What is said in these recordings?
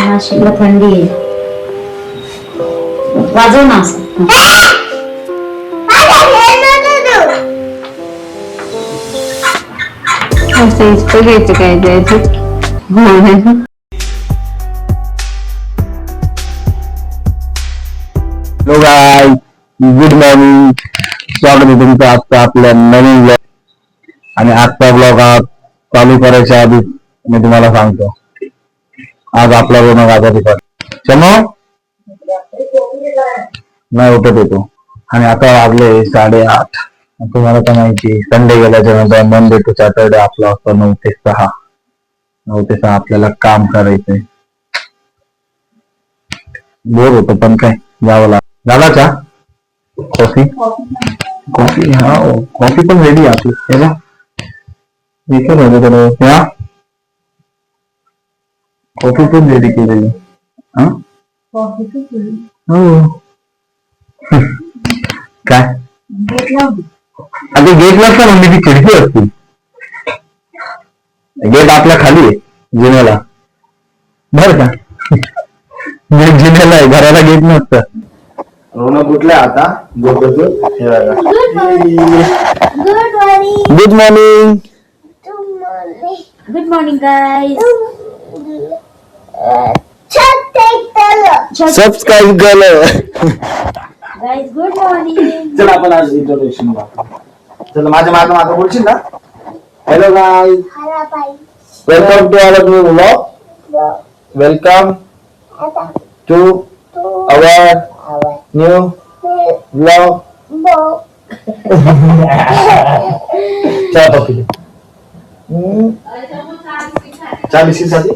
नाशिकला थंडी आहे. वाजव ना असं. इतकं घ्यायचं काय द्यायचं. Hello guys, good morning. स्वागत आहे तुमचं आजचा आपल्या नवीन ब्लॉग. आणि आजचा ब्लॉग चालू करायच्या आधी मी तुम्हाला सांगतो, आज आपला रोनक आजारी पडला. चमो नाही उठत येतो. आणि आता वाजले 8:30. तुम्हाला तर माहिती, संडे गेल्याच्या नंतर मंडे टू सॅटर्डे आपला असतो 9 ते 6. 9 ते 6 आपल्याला काम करायचंय. बोर होतं पण काय जावं लागतं. झाला का कॉफी? कॉफी हा, कॉफी पण रेडी आपली. कॉफी पण रेडी केलेली. काय आता गेट नसता म्हणजे ती खिडकी असती. गेट आपल्या खाली आहे जिन्याला, बर का? गेट जिन्याला आहे, घराला गेट नसतं. रोनक कुठल्या आता good morning. Good morning guys. Subscribe केलं गाईज गुड मॉर्निंग. चला आपण आज इंट्रोडक्शन चला माझ्या मागं मागं बोलशील ना. Hello guys, welcome to our new blog. Welcome to our new blog. चला कॉफी चहा बिस्किट खाती,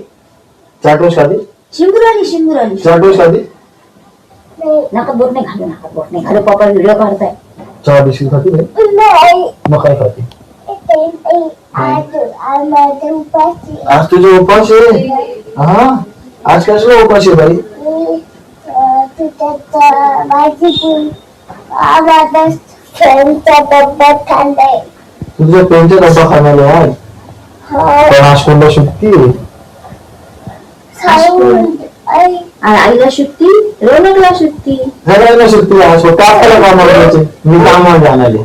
चहा टोस्ट खाती, शिंगुराली चहा टोस्ट खाती, नका बोट नाही घालू, नका बोट नाही घालू. पप्पा व्हिडिओ काढताय. चहा बिस्किट खाती नाही, मग काय खाती? आज तुझे उपास आहे. हा, आज कसला उपास आहे बाई? तुझ्या पेनचा डब्बा खाणार आहे. पण आज कोणता सुट्टी आहे? आईला सुट्टी, रोनकला सुट्टी. घराला सुट्टी आहे. स्वतः आपल्याला कामाला जायचे, मी कामावर जाणार आहे.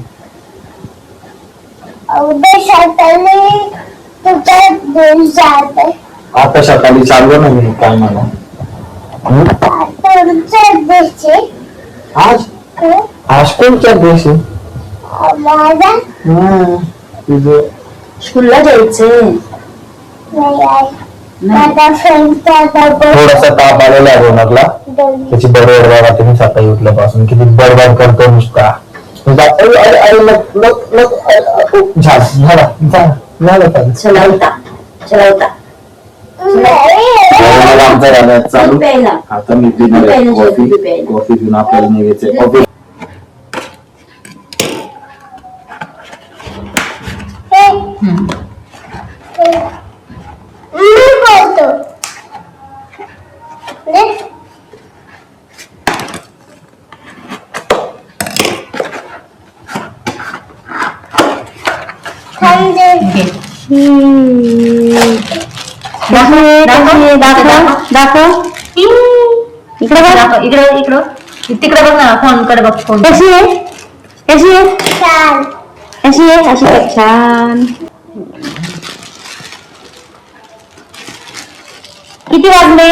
आता सकाळी चाललो ना मी कामाला. आज आज कोणत्या दिवस आहे? तुझं स्कूलला जायचंय. थोडासा ताप आलेला आहे रोनकला. त्याची बरोबर बघा तुम्ही सकाळी उठल्यापासून किती बडबड करतो नुसता. चालू आता मी कॉफी घेऊन आपल्याला निघायचंय. कॉफी तिकडे बघ ना, फोन कडे बघ. फोन कशी आहे? कशी आहे? अशी आहे, अशी आहे. छान. किती वाजले?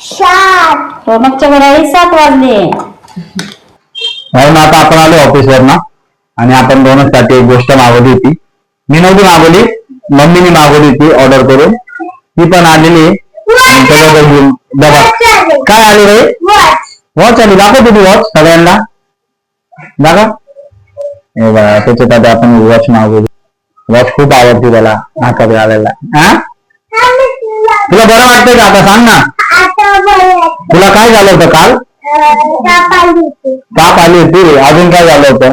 7. रोनकच्या घराला 7 वाजले. म्हणून आता आपण आलो ऑफिसवर ना. आणि आपण रोनकसाठी एक गोष्ट मागवली होती. मी नव्हती मागवली, मम्मीने मागवली होती ऑर्डर करून. ती पण आलेली. काय आले रे? वॉच आली. दाखव तुझी वॉच सगळ्यांना दाखव. हे बघा, त्याच्यात आता आपण वॉच मागवली. वॉच खूप आवडते त्याला, नाका घालायला. हा, तुला बरं वाटतंय का? आता सांग ना, तुला काय झालं होतं काल? ताप आली होती. अजून काय झालं होतं?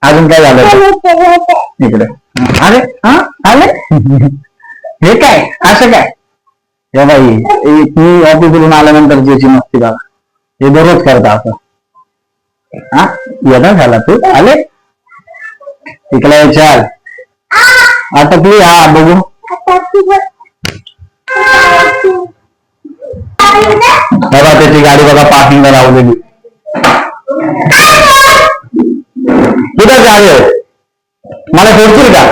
अजून काय झालं होतं? इकडे अरे हा आले. हे काय असं काय? हे बाई, मी ऑफिसवरून आल्यानंतर ज्याची मस्ती बघा, हे दररोज करता असं. हा, येणार झाला तू? आले इकडे चाल. आता प्लीज. हा बघू, बघा त्याची गाडी बघा पार्किंगला लावलेली. कुठं गाडी आहे? मला सोडतील का?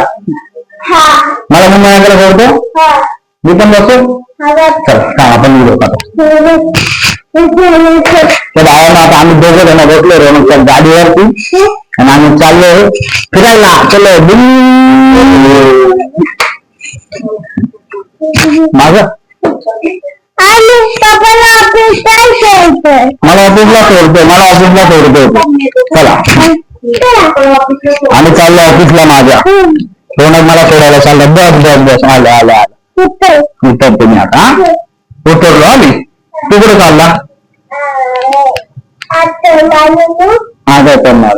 मला मुंबईला सोडतो. मी पण बसतो. चल आपण गेलो का? त्या भावांना आता आम्ही दोघं जण बसलो रोनकच्या गाडीवरती आणि आम्ही चाललो फिरायला. चलो माझ मला ऑफिसला सोडतो. चला आम्ही चाललो ऑफिसला माझ्या. रोनक मला सोडायला चाललं. बस बस बस आले आले आले. उतरतो मी आता. उतरलो आम्ही. तू कुठे चालला? आज करणार.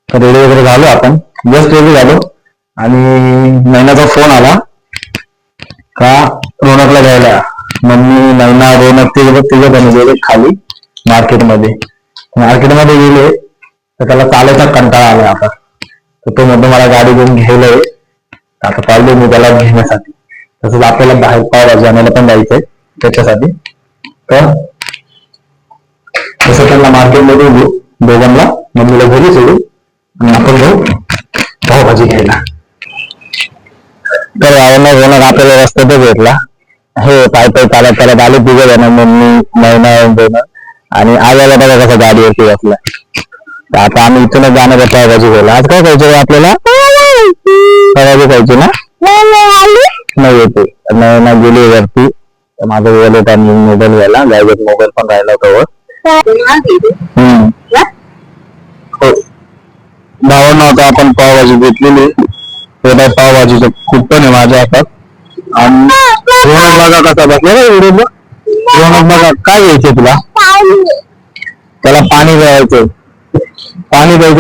रेडी वगैरे झालो आपण. जस्ट रेडी झालो आणि नैनाचा फोन आला का रोनकला घ्यायला. मम्मी नैना रोनक तिघं जण गेले खाली मार्केटमध्ये गेले तर त्याला चालायचा कंटाळा आला आता. तर तो म्हणतो मला गाडी घेऊन घ्यायला. आता चाललो मी त्याला घेण्यासाठी. तसंच आपल्याला बाहेर पावभाजी आणायला पण जायचंय त्याच्यासाठी. तर तसं त्यांना मार्केटमध्ये घेऊ दोघांना. मम्मीला घरी सोडू आणि आपण जाऊ पावभाजी घ्यायला. तर रोनक आपल्याला रस्त्यातच भेटला. हे पाय चालत आले तिघं जण. मम्मी नैना दोन आणि आल्याला बघा कसं गाडीवरती बसला. तर आता आम्ही इथूनच जाणार आहे पावभाजी घ्यायला. आज काय खायचं आपल्याला? पावभाजी खायची ना? नाही येते. नैना गेली वरती माझं वॉलेट आणि मोबाईल घ्यायला. गायबेट मोबाईल पण राहिला होता वर. भावांना आता आपण पावभाजी घेतलेली. तेवढ्या पावभाजीचं कुपन आहे माझ्या हातात. आणि रोनक बघा कसा बसला. रोनक बघा काय घ्यायचंय तुला? त्याला पाणी प्यायचं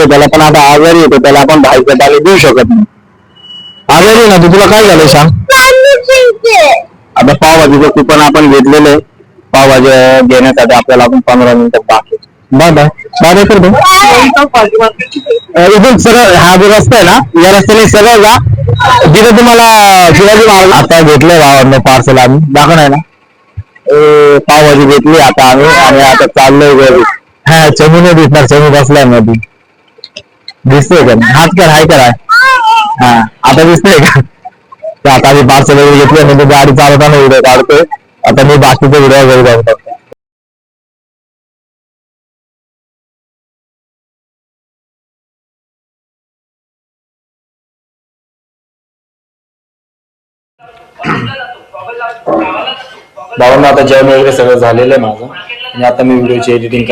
त्याला. पण आता आजारी येतो त्याला आपण बाहेरचं पाणी देऊ शकत नाही. आजारी ना तू. तुला काय झालंय सांग? आता पावभाजीचं कुपन आपण घेतलेलं आहे. पावभाजी घेण्यासाठी आपल्याला आपण 15 मिनिटं बाकी. बाय बाय बाय करतो. इथून सरळ हा जो रस्ता आहे ना या रस्त्याने सरळ जा. तिथे तुम्हाला शिवाजी महाराज. आता घेतलंय भावांना पार्सल आम्ही. दाखवण आहे ना पावभाजी घेतली आता आम्ही आणि आता चाललोय घरी. हा चमू नाही दिसणार. चमू बसलाय मध्ये. दिसतोय का? हात कर हाय करा. हा आता दिसतोय का? आता आम्ही पार्सल वगैरे घेतले म्हणजे गाडी चालवताना व्हिडिओ काढतोय. आता मी बाकीचे व्हिडिओ वगैरे बघतो. भावांना आता जेवण वगैरे सगळं झालेलं आहे माझं. आणि आता मी व्हिडिओची एडिटिंग